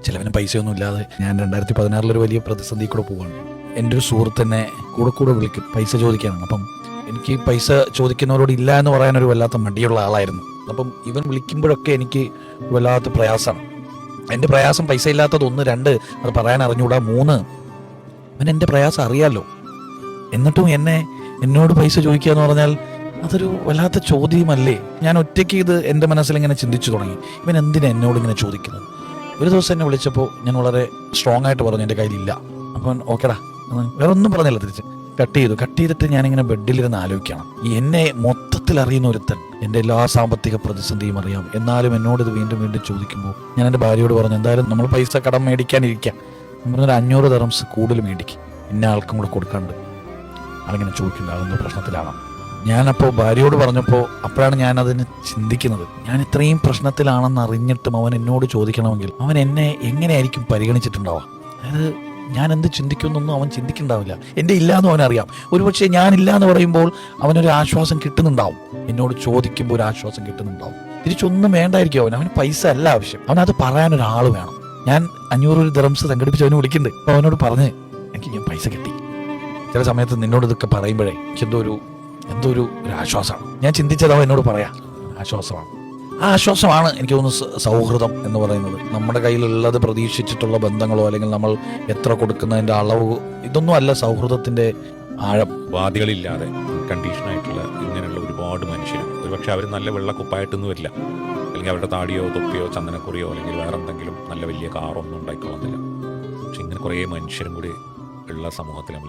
ചിലവിന് പൈസയൊന്നും ഇല്ലാതെ ഞാൻ 2016 വലിയ പ്രതിസന്ധി കൂടെ പോവാണ്. എൻ്റെ ഒരു സുഹൃത്ത് എന്നെ കൂടെ വിളിക്കും പൈസ ചോദിക്കാനാണ്. അപ്പം എനിക്ക് പൈസ ചോദിക്കുന്നവരോട് ഇല്ല എന്ന് പറയാനൊരു വല്ലാത്ത മടിയുള്ള ആളായിരുന്നു. അപ്പം ഇവൻ വിളിക്കുമ്പോഴൊക്കെ എനിക്ക് വല്ലാത്ത പ്രയാസമാണ്. എൻ്റെ പ്രയാസം പൈസ ഇല്ലാത്തത് 1, 2 അത് പറയാൻ അറിഞ്ഞുകൂടാ, 3 അവൻ എൻ്റെ പ്രയാസം അറിയാമല്ലോ. എന്നിട്ടും എന്നോട് പൈസ ചോദിക്കുക എന്ന് പറഞ്ഞാൽ അതൊരു വല്ലാത്ത ചോദ്യമല്ലേ. ഞാൻ ഒറ്റയ്ക്ക് ഇത് എൻ്റെ മനസ്സിലിങ്ങനെ ചിന്തിച്ചു തുടങ്ങി, ഇവൻ എന്തിനാ എന്നോട് ഇങ്ങനെ ചോദിക്കുന്നത്. ഒരു ദിവസം എന്നെ വിളിച്ചപ്പോൾ ഞാൻ വളരെ സ്ട്രോങ് ആയിട്ട് പറഞ്ഞു എൻ്റെ കയ്യിലില്ല. അപ്പം ഓക്കേടാ, വേറെ ഒന്നും പറഞ്ഞില്ല, തിരിച്ച് കട്ട് ചെയ്തിട്ട് ഞാനിങ്ങനെ ബെഡിലിരുന്ന് ആലോചിക്കണം. എന്നെ മൊത്തത്തിൽ അറിയുന്ന ഒരുത്തൻ, എൻ്റെ എല്ലാ സാമ്പത്തിക പ്രതിസന്ധിയും അറിയാം, എന്നാലും എന്നോട് ഇത് വീണ്ടും ചോദിക്കുമ്പോൾ ഞാൻ എൻ്റെ ഭാര്യയോട് പറഞ്ഞു, എന്തായാലും നമ്മൾ പൈസ കടം മേടിക്കാനിരിക്കാം, പറഞ്ഞൊരു 500 ദിർഹംസ് കൂടുതൽ മേടിക്കും, ഇന്ന ആൾക്കും കൂടെ കൊടുക്കാണ്ട്. ആളിങ്ങനെ ചോദിക്കുന്നുണ്ട്, അതൊന്നും പ്രശ്നത്തിലാണ്. ഞാനപ്പോൾ ഭാര്യയോട് പറഞ്ഞപ്പോൾ അപ്പോഴാണ് ഞാനതിന് ചിന്തിക്കുന്നത്, ഞാൻ ഇത്രയും പ്രശ്നത്തിലാണെന്ന് അറിഞ്ഞിട്ടും അവൻ എന്നോട് ചോദിക്കണമെങ്കിൽ അവൻ എന്നെ എങ്ങനെയായിരിക്കും പരിഗണിച്ചിട്ടുണ്ടാവുക. അതായത് ഞാൻ എന്ത് ചിന്തിക്കുമെന്നൊന്നും അവൻ ചിന്തിക്കുന്നുണ്ടാവില്ല. എൻ്റെ ഇല്ലയെന്നും അവനറിയാം. ഒരുപക്ഷെ ഞാനില്ല എന്ന് പറയുമ്പോൾ അവനൊരു ആശ്വാസം കിട്ടുന്നുണ്ടാവും, എന്നോട് ചോദിക്കുമ്പോൾ ഒരു ആശ്വാസം കിട്ടുന്നുണ്ടാവും. തിരിച്ചൊന്നും വേണ്ടായിരിക്കും അവന് പൈസ അല്ല ആവശ്യം, അവനത് പറയാനൊരാൾ വേണം. ഞാൻ 500 ദിർഹംസ് സംഘടിപ്പിച്ച് അവന് വിളിക്കുന്നുണ്ട്. അപ്പോൾ അവനോട് പറഞ്ഞ് എനിക്ക് ഞാൻ പൈസ കിട്ടി. ചില സമയത്ത് നിന്നോട് ഇതൊക്കെ പറയുമ്പോഴേ എനിക്ക് എന്തോ ഒരു ആശ്വാസമാണ്. ഞാൻ ചിന്തിച്ചത് അവൻ എന്നോട് പറയാം, ആശ്വാസമാണ്. ആ ആശ്വാസമാണ് എനിക്ക് തോന്നുന്നു സൗഹൃദം എന്ന് പറയുന്നത്. നമ്മുടെ കയ്യിലുള്ളത് പ്രതീക്ഷിച്ചിട്ടുള്ള ബന്ധങ്ങളോ അല്ലെങ്കിൽ നമ്മൾ എത്ര കൊടുക്കുന്നതിൻ്റെ അളവ്, ഇതൊന്നും അല്ല സൗഹൃദത്തിൻ്റെ ആഴം. വാദികളില്ലാതെ കണ്ടീഷനായിട്ടുള്ള ഇങ്ങനെയുള്ള ഒരുപാട് മനുഷ്യർ, ഒരുപക്ഷെ അവർ നല്ല വെള്ളക്കുപ്പായിട്ടൊന്നും വരില്ല, അല്ലെങ്കിൽ അവരുടെ താടിയോ തൊപ്പിയോ ചന്ദനക്കുറിയോ അല്ലെങ്കിൽ വേറെ എന്തെങ്കിലും നല്ല വലിയ കാറോ ഒന്നും ഉണ്ടായിക്കൊള്ളുന്നില്ല. പക്ഷെ ഇങ്ങനെ കുറേ മനുഷ്യരും കൂടി ഉള്ള സമൂഹത്തിൽ നമ്മൾ